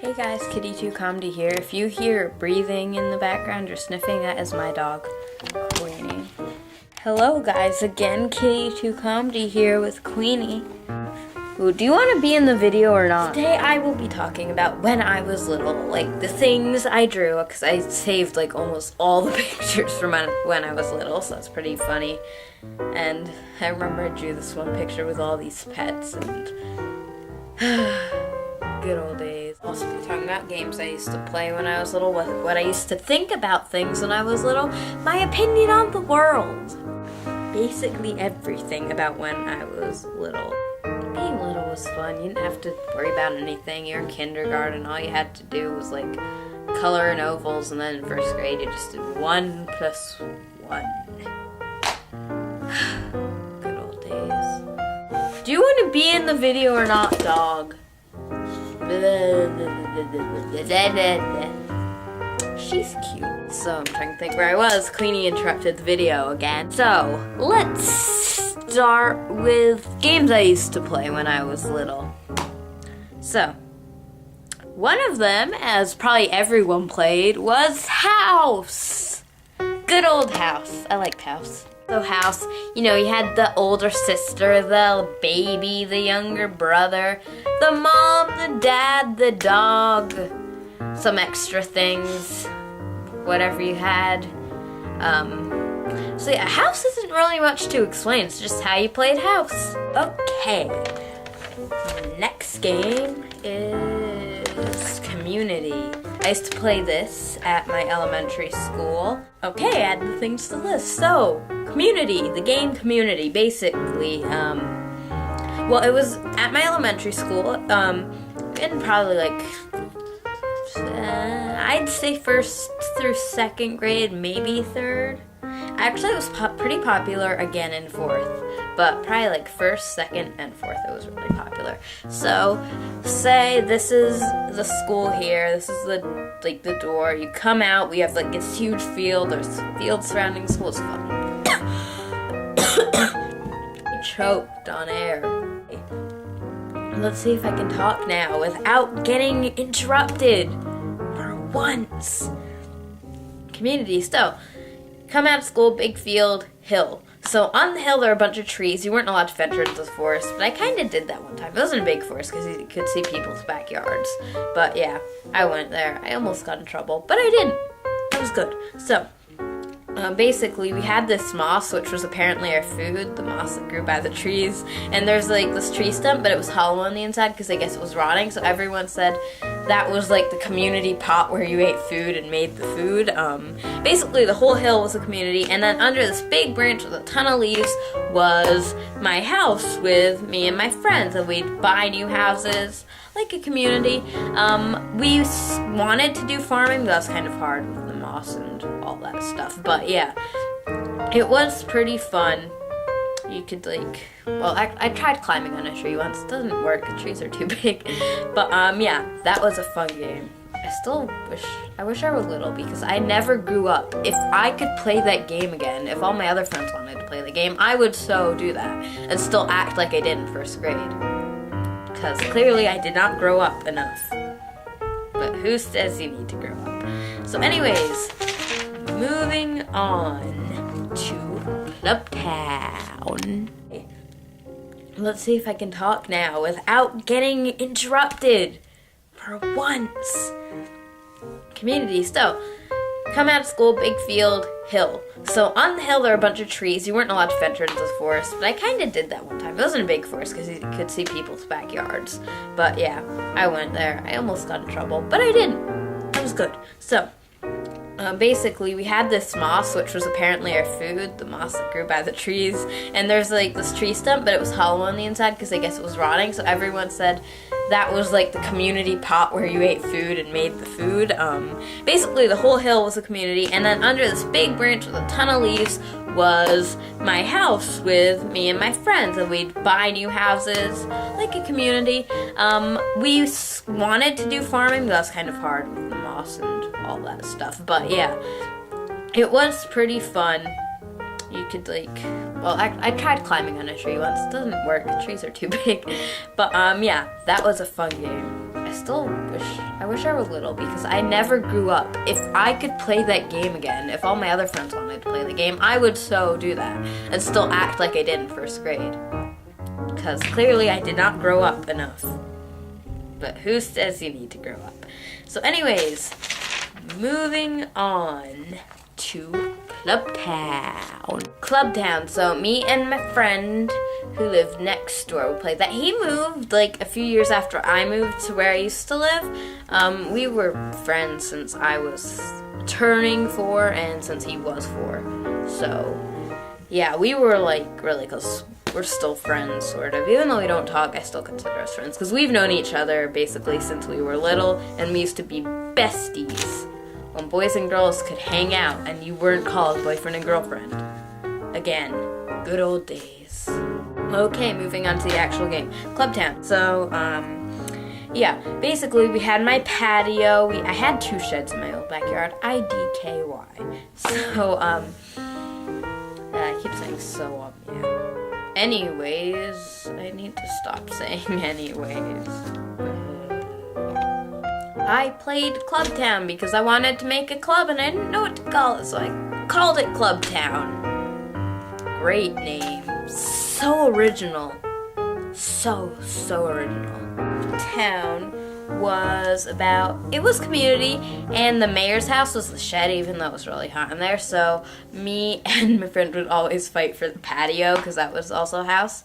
Hey guys, Kitty2 Comedy here. If you hear breathing in the background or sniffing, that is my dog, Queenie. Hello guys, again, Kitty2 Comedy here with Queenie. Ooh, do you want to be in the video or not? Today I will be talking about when I was little, like the things I drew, because I saved like almost all the pictures from when I was little, so that's pretty funny. And I remember I drew this one picture with all these pets and good old days. I'll also be talking about games I used to play when I was little, what I used to think about things when I was little, my opinion on the world. Basically everything about when I was little. Being little was fun. You didn't have to worry about anything. You're in kindergarten. All you had to do was like color in ovals, and then in first grade you just did 1 + 1. Good old days. Do you want to be in the video or not, dog? She's cute. So I'm trying to think where I was. Queenie interrupted the video again. So let's start with games I used to play when I was little. So one of them, as probably everyone played, was House. Good old House. I liked House. So House, you know, you had the older sister, the baby, the younger brother, the mom, the dad, the dog, some extra things, whatever you had. So yeah, House isn't really much to explain, it's just how you played House. Okay, next game is Community. I used to play this at my elementary school. Okay, add the things to the list. So, Community, the game Community, basically, well, it was at my elementary school, in probably like, I'd say 1st through 2nd grade, maybe 3rd. Actually, it was pretty popular again in 4th, but probably like 1st, 2nd, and 4th it was really popular. So, say this is the school here, this is the door, you come out, we have like this huge field, there's fields surrounding the school, it's fun. I choked on air. Let's see if I can talk now without getting interrupted for once. Community, so come out of school, big field, hill. So on the hill there are a bunch of trees. You weren't allowed to venture into the forest, but I kind of did that one time. It wasn't a big forest because you could see people's backyards. But yeah, I went there. I almost got in trouble, but I didn't. It was good. So basically we had this moss, which was apparently our food, the moss that grew by the trees. And there's like this tree stump, but it was hollow on the inside because I guess it was rotting. So everyone said that was like the community pot where you ate food and made the food. Basically the whole hill was a community, and then under this big branch with a ton of leaves was my house with me and my friends, and we'd buy new houses like a community. We wanted to do farming, but that was kind of hard with the moss and all that stuff. But yeah, it was pretty fun. You could like, well, I tried climbing on a tree once. It doesn't work, the trees are too big. But yeah, that was a fun game. I wish I were little because I never grew up. If I could play that game again, if all my other friends wanted to play the game, I would so do that and still act like I did in 1st grade. Because clearly I did not grow up enough. But who says you need to grow up? So anyways, moving on to Clubtown. Let's see if I can talk now without getting interrupted for once. Community, so come out of school, big field, hill. So on the hill there are a bunch of trees. You weren't allowed to venture into the forest, but I kind of did that one time. It wasn't a big forest because you could see people's backyards. But yeah, I went there. I almost got in trouble, but I didn't. It was good. So basically we had this moss, which was apparently our food, the moss that grew by the trees. And there's like this tree stump, but it was hollow on the inside because I guess it was rotting. So everyone said that was like the community pot where you ate food and made the food. Basically the whole hill was a community, and then under this big branch with a ton of leaves was my house with me and my friends, and we'd buy new houses like a community. We wanted to do farming, but that was kind of hard with the moss and all that stuff. But yeah, it was pretty fun. You could like, well, I tried climbing on a tree once. It doesn't work, the trees are too big. But yeah, that was a fun game. I wish I were little because I never grew up. If I could play that game again, if all my other friends wanted to play the game, I would so do that and still act like I did in first grade. Because clearly I did not grow up enough. But who says you need to grow up? So anyways, moving on to Clubtown. Clubtown. So me and my friend who lived next door would play that. He moved like a few years after I moved to where I used to live. We were friends since I was turning 4 and since he was 4. So yeah, we were like really close. We're still friends, sort of. Even though we don't talk, I still consider us friends because we've known each other basically since we were little, and we used to be besties. When boys and girls could hang out and you weren't called boyfriend and girlfriend. Again, good old days. Okay, moving on to the actual game. Clubtown. So, yeah, basically we had my patio. I had 2 sheds in my old backyard. IDKY. So, I keep saying so on, yeah. Anyways, I need to stop saying anyways. I played Clubtown because I wanted to make a club and I didn't know what to call it, so I called it Clubtown. Great name. So original. So original. Town was it was community, and the mayor's house was the shed, even though it was really hot in there, so me and my friend would always fight for the patio because that was also a house.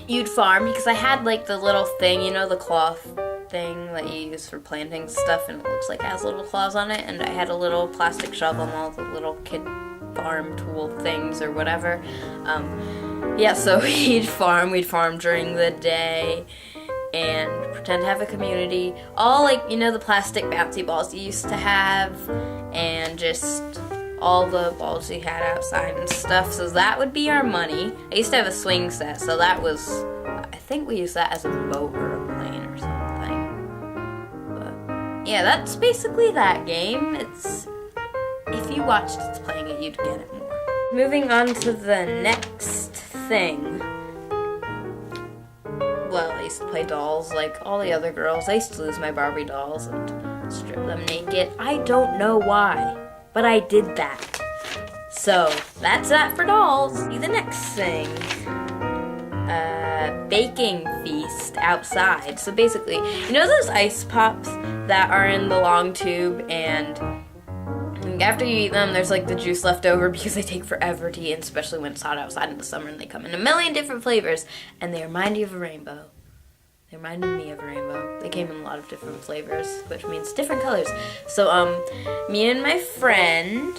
You'd farm because I had like the little thing, you know, the cloth thing that you use for planting stuff, and it looks like it has little claws on it, and I had a little plastic shovel and all the little kid farm tool things or whatever. Yeah, so we'd farm during the day and pretend to have a community. All like, you know, the plastic bouncy balls you used to have, and just all the balls we had outside and stuff. So that would be our money. I used to have a swing set, so that was, I think we used that as a boat or a plane or something. But yeah, that's basically that game. If you watched us playing it, you'd get it more. Moving on to the next thing. Well, I used to play dolls like all the other girls. I used to lose my Barbie dolls and strip them naked. I don't know why, but I did that. So, that's that for dolls. See the next thing. Baking feast outside. So basically, you know those ice pops that are in the long tube, and after you eat them, there's like the juice left over because they take forever to eat, and especially when it's hot outside in the summer, and they come in a million different flavors, and they remind you of a rainbow. They reminded me of a rainbow. They came in a lot of different flavors, which means different colors. So, me and my friend,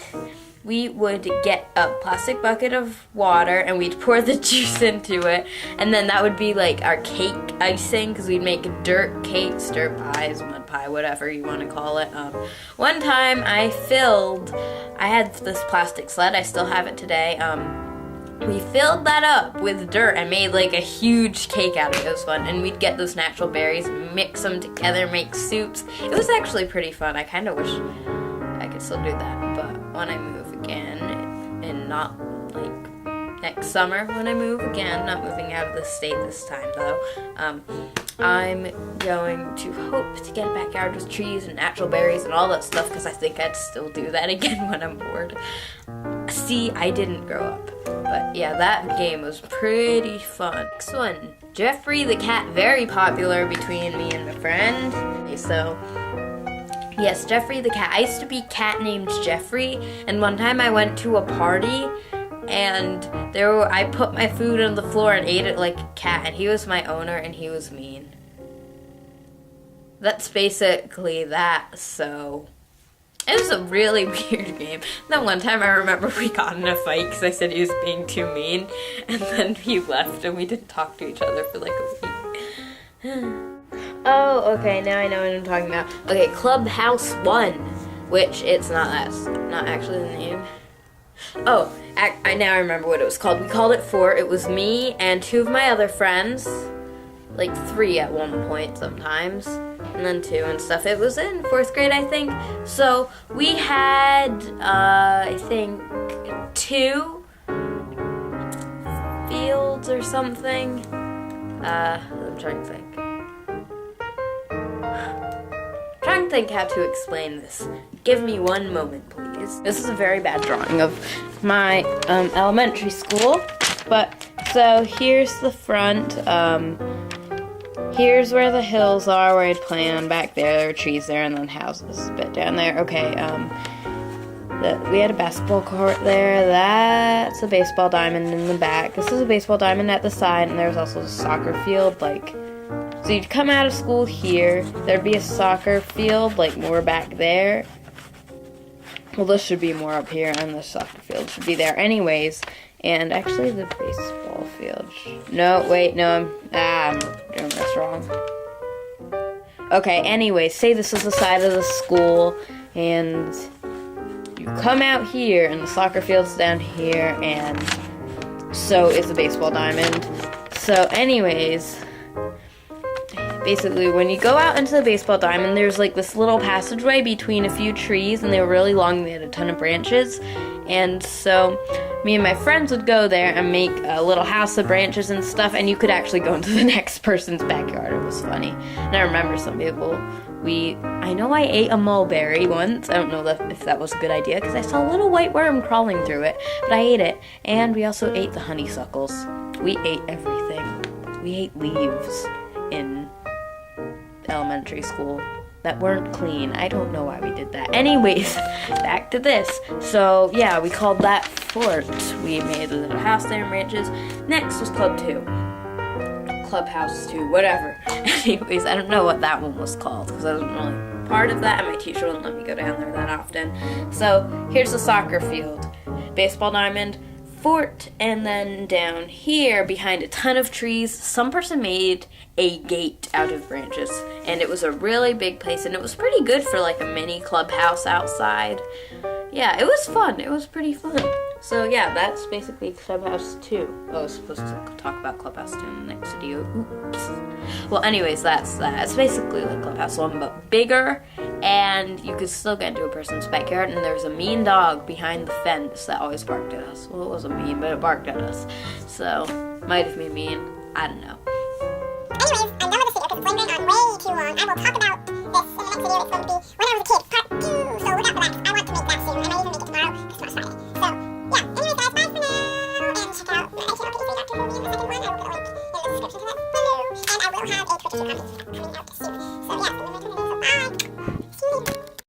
we would get a plastic bucket of water, and we'd pour the juice into it, and then that would be like our cake icing, because we'd make dirt cakes, dirt pies, mud pie, whatever you want to call it. One time I had this plastic sled, I still have it today. We filled that up with dirt and made like a huge cake out of it. It was fun, and we'd get those natural berries, mix them together, make soups. It was actually pretty fun. I kind of wish I could still do that, but when I move again, and not like next summer when I move again, not moving out of the state this time though, I'm going to hope to get a backyard with trees and natural berries and all that stuff, because I think I'd still do that again when I'm bored. See, I didn't grow up. But yeah, that game was pretty fun. Next one, Jeffrey the cat, very popular between me and my friend. Okay, so yes, Jeffrey the cat. I used to be cat named Jeffrey, and one time I went to a party, and I put my food on the floor and ate it like a cat, and he was my owner, and he was mean. That's basically that, so it was a really weird game. That one time I remember we got in a fight because I said he was being too mean, and then he left and we didn't talk to each other for like a week. Oh, okay, now I know what I'm talking about. Okay, Clubhouse 1, which it's not actually the name. Oh, I now remember what it was called. We called it 4. It was me and 2 of my other friends, like 3 at one point sometimes, and then 2 and stuff. It was in 4th grade, I think. So we had, I think, 2 fields or something. Let I'm trying to think. Trying to think how to explain this. Give me one moment, please. This is a very bad drawing of my elementary school, but so here's the front. Here's where the hills are, where I'd plan. Back there are trees there, and then houses a bit down there. Okay, we had a basketball court there. That's a baseball diamond in the back. This is a baseball diamond at the side, and there's also a soccer field, like, so you'd come out of school here, there'd be a soccer field, like, more back there. Well, this should be more up here, and the soccer field should be there anyways. And actually, the baseball field. No, wait, no, I'm doing this wrong. Okay, anyway, say this is the side of the school, and you come out here, and the soccer field's down here, and so is the baseball diamond. So, anyways, basically, when you go out into the baseball diamond, there's like this little passageway between a few trees, and they were really long, they had a ton of branches. And so me and my friends would go there and make a little house of branches and stuff, and you could actually go into the next person's backyard. It was funny. And I remember some people, I know I ate a mulberry once. I don't know if that was a good idea, because I saw a little white worm crawling through it, but I ate it. And we also ate the honeysuckles. We ate everything. We ate leaves in elementary school that weren't clean. I don't know why we did that. Anyways, back to this. So yeah, we called that fort. We made a little house there in branches. Next was Club 2. Clubhouse 2, whatever. Anyways, I don't know what that one was called, because I wasn't really part of that, and my teacher wouldn't let me go down there that often. So here's the soccer field. Baseball diamond, fort, and then down here, behind a ton of trees, some person made a gate out of branches, and it was a really big place, and it was pretty good for like a mini clubhouse outside. Yeah, it was fun. It was pretty fun. So yeah, that's basically Clubhouse 2. Oh, I was supposed to talk about Clubhouse 2 in the next video. Oops. Well, anyways, that's that. It's basically like Clubhouse 1, but bigger, and you could still get into a person's backyard, and there's a mean dog behind the fence that always barked at us. Well, it wasn't mean, but it barked at us. So, might have been mean. I don't know. Anyways, I'm done with this video because it's lingering on way too long. I will talk about this in the next video. It's going to be